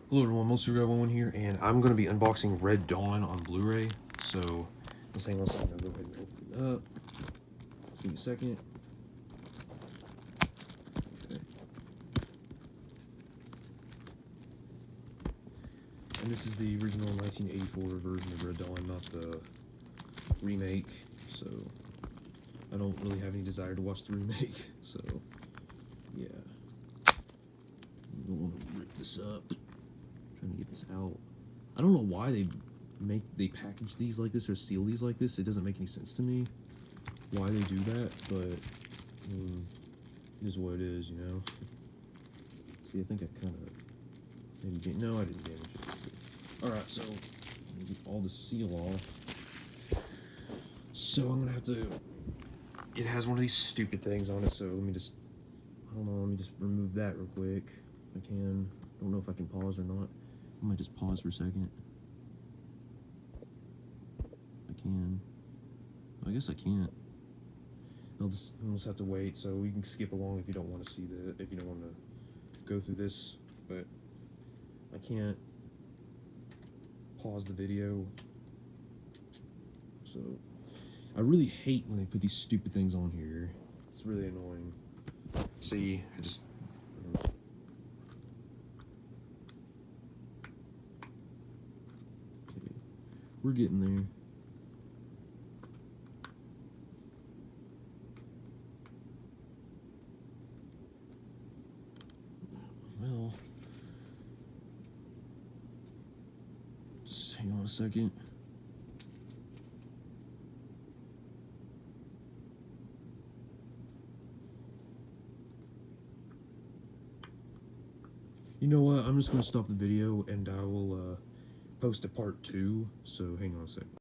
Hello everyone, Monster Guy 11 here, and I'm going to be unboxing Red Dawn on Blu-ray. So, let's hang on a second. I'll go ahead and open it up. Just give me a second. Okay. And this is the original 1984 version of Red Dawn, not the remake. So, I don't really have any desire to watch the remake. So, yeah. I don't want to rip this up. Trying to get this out. I don't know why they package these like this or seal these like this. It doesn't make any sense to me why they do that, but I mean, it is what it is, you know. See, I think I kind of maybe no, I didn't damage it. All right, so let me get all the seal off. So I'm gonna have to. It has one of these stupid things on it, so let me just. Hold on, let me just remove that real quick. If I can. I don't know if I can pause or not. I might just pause for a second. I can. I guess I can't. I'll just have to wait, so we can skip along if you don't want to see if you don't want to go through this, but I can't pause the video. So I really hate when they put these stupid things on here. It's really annoying. See, I just we're getting there. Well, just hang on a second. You know what? I'm just going to stop the video and I will post a part 2. So hang on a second.